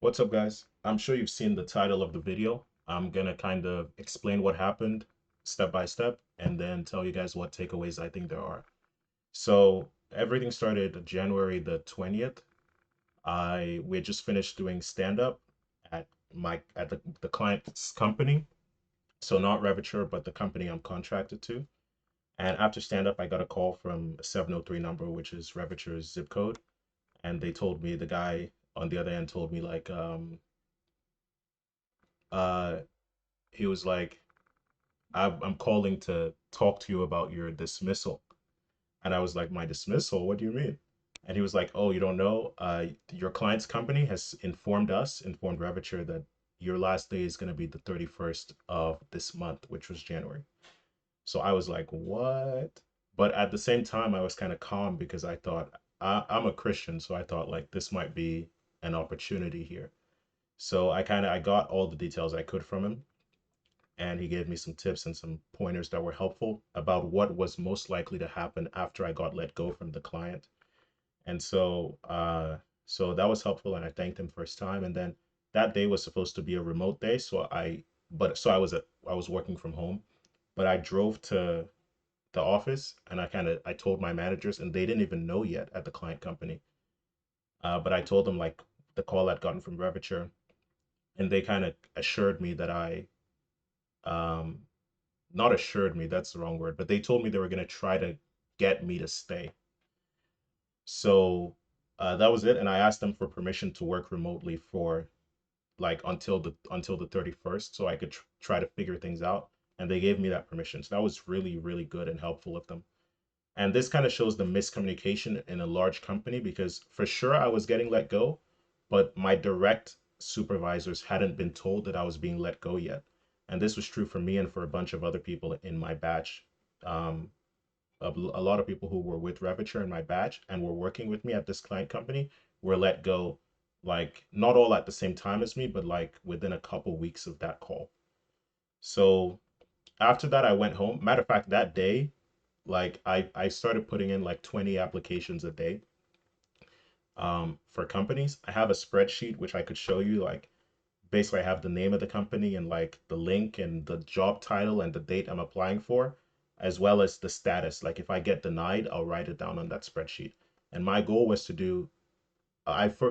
What's up, guys? I'm sure you've seen the title of the video. I'm gonna kind of explain what happened step by step and then tell you guys what takeaways I think there are. So everything started January the 20th. We had just finished doing stand-up at the client's company. So not Revature, but the company I'm contracted to. And after stand-up, I got a call from a 703 number, which is Revature's zip code. And they told me, the guy on the other end told me like uh he was like, I'm calling to talk to you about your dismissal. And I was like, my dismissal? What do you mean? And he was like, oh, you don't know? Your client's company has informed Revature that your last day is going to be the 31st of this month, which was January. So I was like, what? But at the same time, I was kind of calm because I thought, I'm a Christian. So I thought like this might be an opportunity here. So I got all the details I could from him, and he gave me some tips and some pointers that were helpful about what was most likely to happen after I got let go from the client. And so that was helpful, and I thanked him for his time. And then that day was supposed to be a remote day, so I was working from home, but I drove to the office and I told my managers, and they didn't even know yet at the client company. But I told them like the call I'd gotten from Revature, and they kind of assured me that um not assured me, that's the wrong word, but they told me they were going to try to get me to stay. So that was it. And I asked them for permission to work remotely for like until the 31st so I could try to figure things out. And they gave me that permission. So that was really, really good and helpful of them. And this kind of shows the miscommunication in a large company because for sure I was getting let go, but my direct supervisors hadn't been told that I was being let go yet. And this was true for me and for a bunch of other people in my batch. Um, a lot of people who were with Revature in my batch and were working with me at this client company were let go, like not all at the same time as me, but like within a couple weeks of that call. So after that, I went home. Matter of fact, that day, like I started putting in like 20 applications a day for companies. I have a spreadsheet which I could show you. Like basically, I have the name of the company and like the link and the job title and the date I'm applying for, as well as the status. Like if I get denied, I'll write it down on that spreadsheet. And my goal was to do,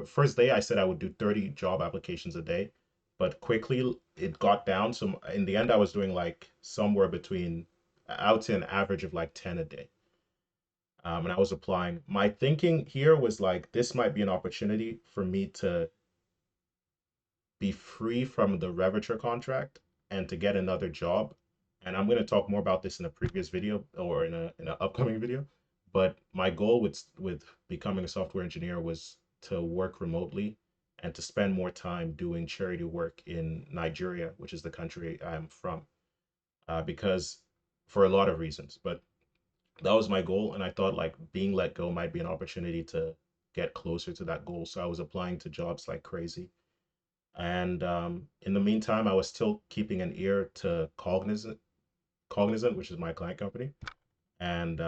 first day I said I would do 30 job applications a day, but quickly it got down. So in the end, I was doing like somewhere between, I would say an average of like 10 a day. And I was applying. My thinking here was like, this might be an opportunity for me to be free from the Revature contract and to get another job. And I'm going to talk more about this in a previous video or in an upcoming video. But my goal with becoming a software engineer was to work remotely and to spend more time doing charity work in Nigeria, which is the country I'm from, because for a lot of reasons. But that was my goal, and I thought like being let go might be an opportunity to get closer to that goal. So I was applying to jobs like crazy. And in the meantime, I was still keeping an ear to Cognizant, which is my client company, and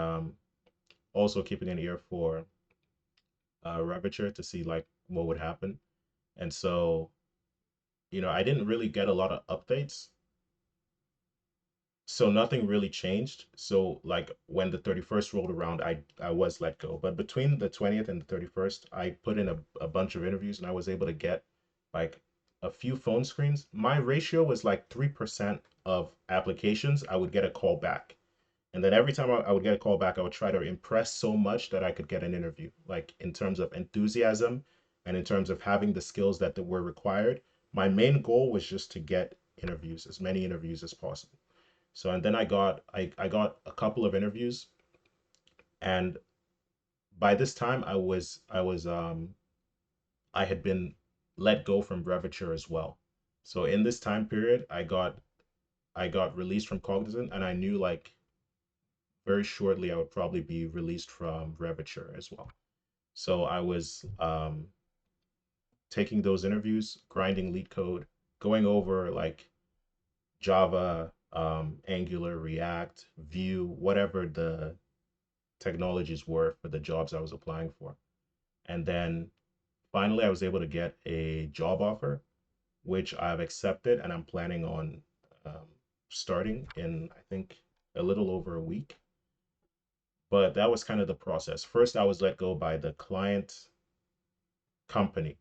also keeping an ear for Revature to see like what would happen. And so, I didn't really get a lot of updates. So nothing really changed. So like when the 31st rolled around, I was let go. But between the 20th and the 31st, I put in a bunch of interviews and I was able to get like a few phone screens. My ratio was like 3% of applications, I would get a call back. And then every time I would get a call back, I would try to impress so much that I could get an interview, like in terms of enthusiasm and in terms of having the skills that were required. My main goal was just to get interviews, as many interviews as possible. So and then I got a couple of interviews, and by this time I had been let go from Revature as well. So in this time period, I got released from Cognizant, and I knew like very shortly I would probably be released from Revature as well. So I was taking those interviews, grinding lead code, going over like Java, Angular, React, Vue, whatever the technologies were for the jobs I was applying for. And then finally I was able to get a job offer, which I've accepted, and I'm planning on um, starting in, I think, a little over a week. But that was kind of the process. First, I was let go by the client company,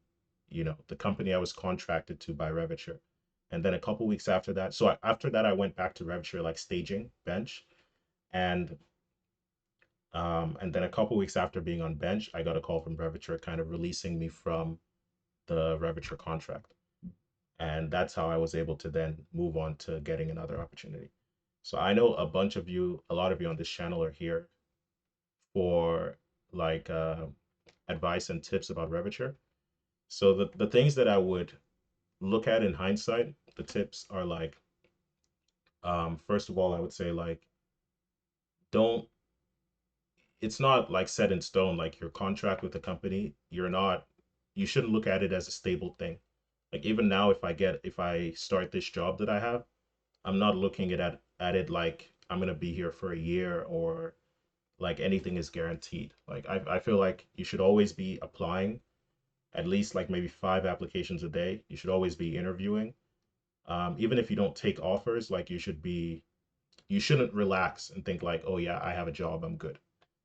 the company I was contracted to by Revature. And then a couple weeks after that, after that, I went back to Revature, like staging bench, and and then a couple weeks after being on bench, I got a call from Revature, kind of releasing me from the Revature contract, and that's how I was able to then move on to getting another opportunity. So I know a lot of you on this channel are here for like advice and tips about Revature. So the things that I would look at in hindsight, the tips are like, first of all, I would say like, don't, it's not like set in stone, like your contract with the company, you shouldn't look at it as a stable thing. Like even now, if I start this job that I have, I'm not looking at it like I'm gonna be here for a year or like anything is guaranteed. Like I feel like you should always be applying at least like maybe 5 applications a day. You should always be interviewing. Even if you don't take offers, like you shouldn't relax and think like, oh yeah, I have a job, I'm good.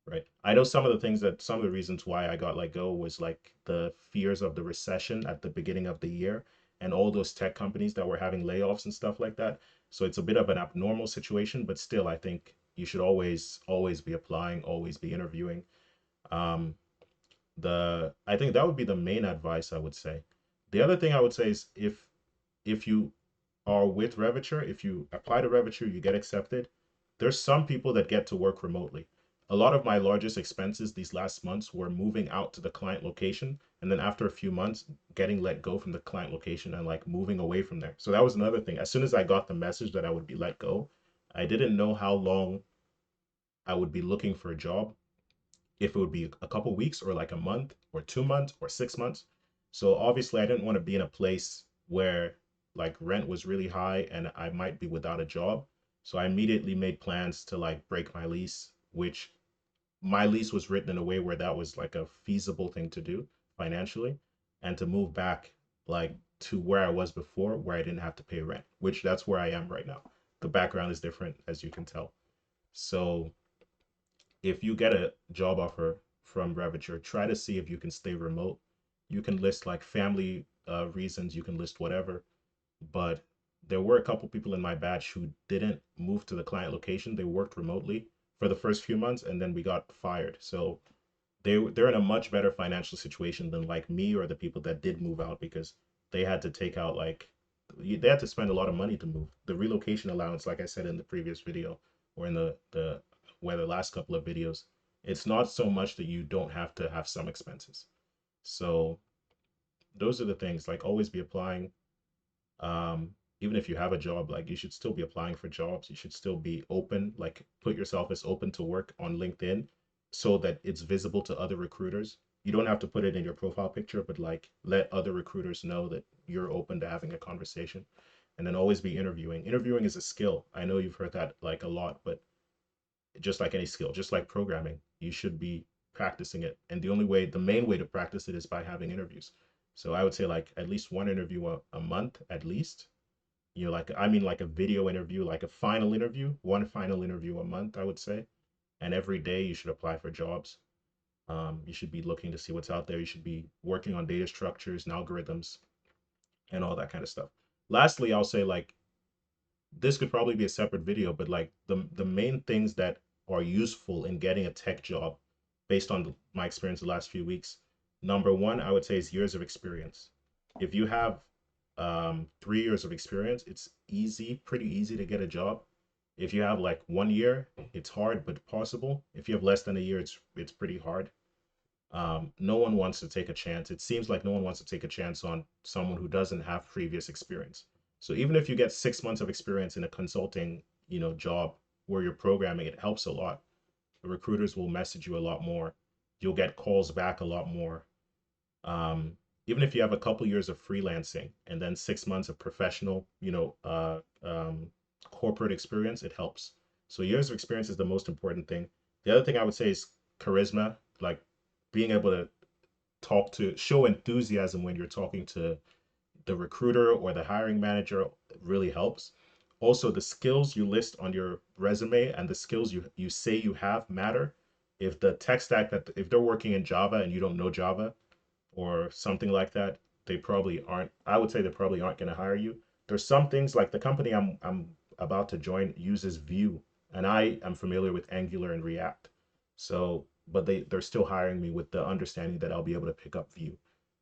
Right. I know some of the reasons why I got let go was like the fears of the recession at the beginning of the year and all those tech companies that were having layoffs and stuff like that. So it's a bit of an abnormal situation, but still, I think you should always be applying, always be interviewing. Um, I think that would be the main advice I would say. The other thing I would say is if you are with Revature, if you apply to Revature, you get accepted. There's some people that get to work remotely. A lot of my largest expenses these last months were moving out to the client location, and then after a few months, getting let go from the client location and like moving away from there. So that was another thing. As soon as I got the message that I would be let go, I didn't know how long I would be looking for a job, if it would be a couple weeks or like a month or 2 months or 6 months. So obviously, I didn't want to be in a place where like rent was really high and I might be without a job. So I immediately made plans to like break my lease, which my lease was written in a way where that was like a feasible thing to do financially, and to move back like to where I was before, where I didn't have to pay rent, which that's where I am right now. The background is different, as you can tell. So if you get a job offer from Revature, try to see if you can stay remote. You can list like family reasons, you can list whatever. But there were a couple people in my batch who didn't move to the client location. They worked remotely for the first few months and then we got fired. So they're in a much better financial situation than like me or the people that did move out, because they had to take out like they had to spend a lot of money to move. The relocation allowance, like I said in the previous video or in the last couple of videos, it's not so much that you don't have to have some expenses. So those are the things, like always be applying. um Even if you have a job, like you should still be applying for jobs. You should still be open, like put yourself as open to work on LinkedIn so that it's visible to other recruiters. You don't have to put it in your profile picture, but like let other recruiters know that you're open to having a conversation. And then always be interviewing. Interviewing is a skill. I know you've heard that like a lot, but just like any skill, just like programming, you should be practicing it. And the main way to practice it is by having interviews. So I would say like at least one interview a month at least. Like I mean like a video interview, like a final interview, one final interview a month, I would say. And every day you should apply for jobs. You should be looking to see what's out there. You should be working on data structures and algorithms and all that kind of stuff. Lastly, I'll say like this could probably be a separate video, but like the main things that are useful in getting a tech job based on my experience the last few weeks. Number one, I would say is years of experience. If you have 3 years of experience, it's pretty easy to get a job. If you have like 1 year, it's hard but possible. If you have less than a year, it's pretty hard. No one wants to take a chance. It seems like no one wants to take a chance on someone who doesn't have previous experience. So even if you get 6 months of experience in a consulting, job where you're programming, it helps a lot. The recruiters will message you a lot more. You'll get calls back a lot more. Even if you have a couple years of freelancing and then 6 months of professional, corporate experience, it helps. So years of experience is the most important thing. The other thing I would say is charisma, like being able to talk to show enthusiasm when you're talking to the recruiter or the hiring manager really helps. Also, the skills you list on your resume and the skills you say you have matter. If the tech stack that if they're working in Java and you don't know Java or something like that, they probably aren't. I would say they probably aren't going to hire you. There's some things like the company I'm about to join uses Vue, and I am familiar with Angular and React. So, but they're still hiring me with the understanding that I'll be able to pick up Vue.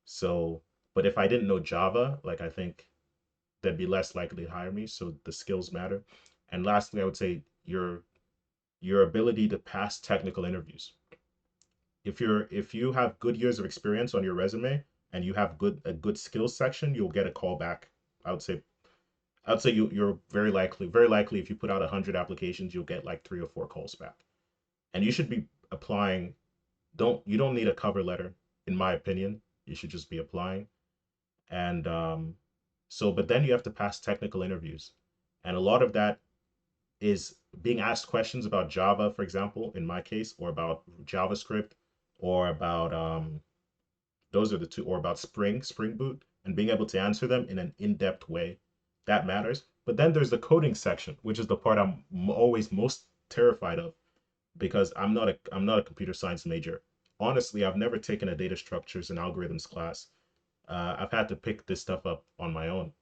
So, but if I didn't know Java, like I think they'd be less likely to hire me. So the skills matter. And lastly, I would say your ability to pass technical interviews. If you have good years of experience on your resume and you have good skills section, you'll get a call back. I would say I would say you're very likely if you put out 100 applications, you'll get like 3 or 4 calls back. And you should be applying. You don't need a cover letter, in my opinion. You should just be applying. And but then you have to pass technical interviews. And a lot of that is being asked questions about Java, for example, in my case, or about JavaScript, or about those are the two, or about Spring Boot, and being able to answer them in an in-depth way. That matters. But then there's the coding section, which is the part I'm always most terrified of because I'm not a computer science major. Honestly, I've never taken a data structures and algorithms class. I've had to pick this stuff up on my own.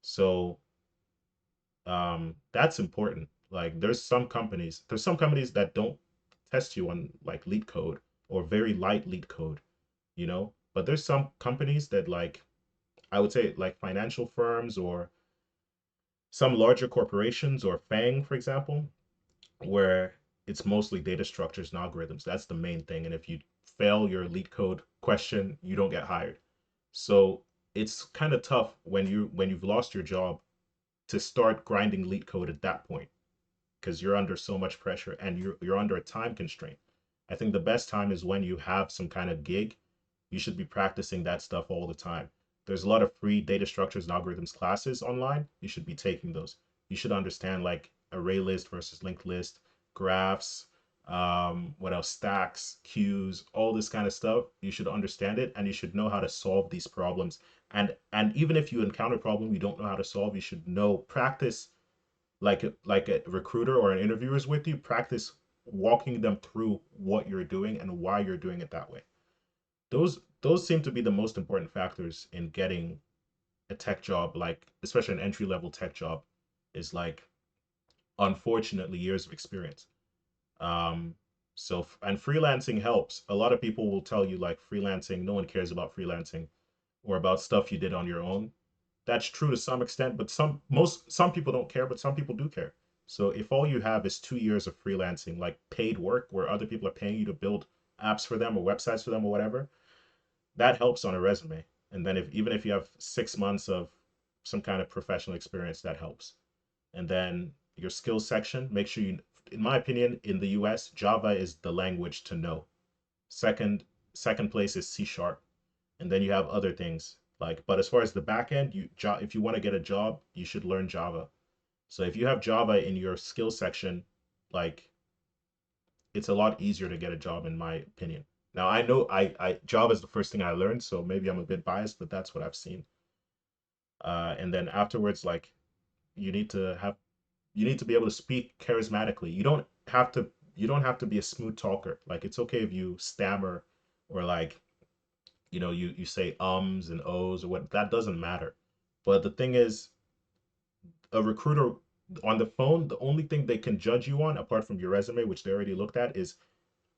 So that's important. Like there's some companies that don't test you on like lead code or very light lead code, you know? But there's some companies that like I would say like financial firms or some larger corporations or FANG, for example, where it's mostly data structures and algorithms. That's the main thing. And if you fail your lead code question, you don't get hired. So it's kind of tough when you've lost your job to start grinding lead code at that point because you're under so much pressure and you're under a time constraint. I think the best time is when you have some kind of gig. You should be practicing that stuff all the time. There's a lot of free data structures and algorithms classes online. You should be taking those. You should understand like array list versus linked list, graphs, what else, stacks, queues, all this kind of stuff. You should understand it and you should know how to solve these problems. And even if you encounter a problem you don't know how to solve, you should know practice like a recruiter or an interviewer is with you, practice walking them through what you're doing and why you're doing it that way. Those seem to be the most important factors in getting a tech job, like especially an entry level tech job, is like unfortunately years of experience. Um, and freelancing helps. A lot of people will tell you like freelancing, no one cares about freelancing or about stuff you did on your own. That's true to some extent, but some people don't care, but some people do care. So if all you have is 2 years of freelancing, like paid work where other people are paying you to build apps for them or websites for them or whatever, that helps on a resume. And then if even if you have 6 months of some kind of professional experience, that helps. And then your skills section, make sure you, in my opinion, in the US, Java is the language to know. Second, second place is C sharp. And then you have other things like, but as far as the back end, if you want to get a job, you should learn Java. So if you have Java in your skills section, like it's a lot easier to get a job in my opinion. Now I know I Java is the first thing I learned, so maybe I'm a bit biased, but that's what I've seen. And then afterwards, like you need to have you need to be able to speak charismatically. You don't have to be a smooth talker. Like it's okay if you stammer or like you say ums and ohs or what, that doesn't matter. But the thing is, a recruiter on the phone, the only thing they can judge you on, apart from your resume, which they already looked at, is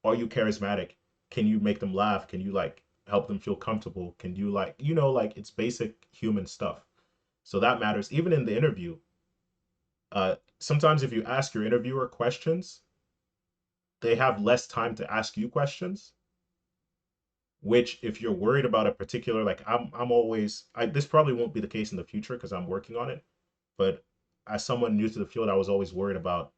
are you charismatic? Can you make them laugh? Can you like help them feel comfortable? Can you like, like it's basic human stuff. So that matters. Even in the interview, sometimes if you ask your interviewer questions, they have less time to ask you questions, which if you're worried about a particular, like I'm always this probably won't be the case in the future because I'm working on it, but as someone new to the field, I was always worried about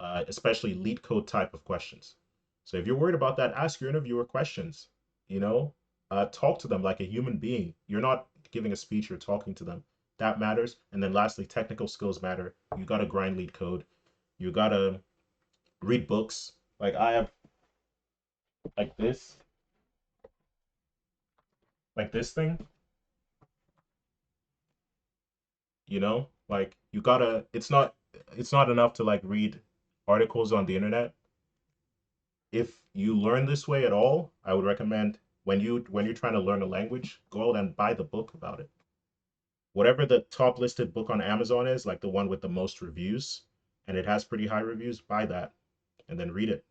especially lead code type of questions. So if you're worried about that, ask your interviewer questions. You know, talk to them like a human being. You're not giving a speech, you're talking to them. That matters. And then lastly, technical skills matter. You got to grind lead code. You got to read books. Like I have like this. like this thing, like you gotta, it's not enough to like read articles on the internet. If you learn this way at all, I would recommend when you're trying to learn a language, go out and buy the book about it. Whatever the top listed book on Amazon is, like the one with the most reviews, and it has pretty high reviews, buy that and then read it,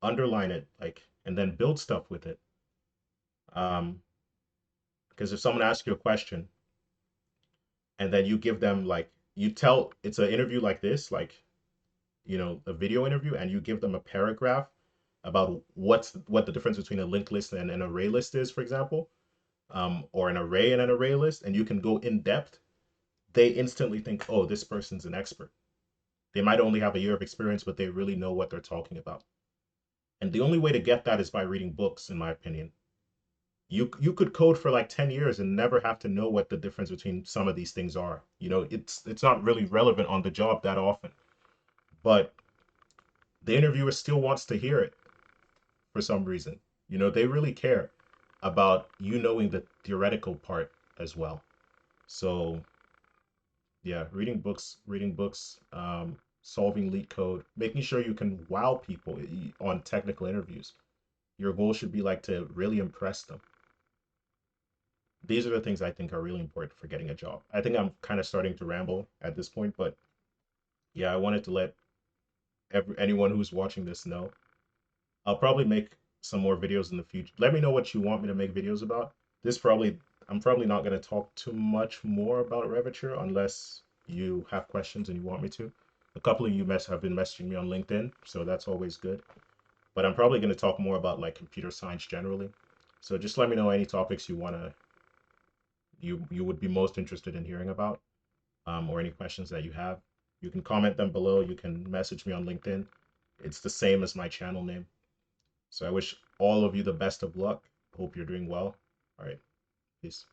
underline it, like, and then build stuff with it. Um, because if someone asks you a question and then you give them like you tell it's an interview like this, like a video interview, and you give them a paragraph about what the difference between a linked list and an array list is, for example, or an array and an array list, and you can go in depth, they instantly think, oh, this person's an expert. They might only have a year of experience, but they really know what they're talking about. And the only way to get that is by reading books, in my opinion. You could code for like 10 years and never have to know what the difference between some of these things are. It's not really relevant on the job that often. But the interviewer still wants to hear it for some reason. They really care about you knowing the theoretical part as well. So yeah, reading books, solving leak code, making sure you can wow people on technical interviews. Your goal should be like to really impress them. These are the things I think are really important for getting a job. I think I'm kind of starting to ramble at this point, but yeah, I wanted to let anyone who's watching this know. I'll probably make some more videos in the future. Let me know what you want me to make videos about. This probably I'm probably not going to talk too much more about Revature unless you have questions and you want me to. A couple of you have been messaging me on LinkedIn, so that's always good. But I'm probably going to talk more about like computer science generally. So just let me know any topics you would be most interested in hearing about, or any questions that you have. You can comment them below. You can message me on LinkedIn. It's the same as my channel name. So I wish all of you the best of luck. Hope you're doing well. All right. Peace.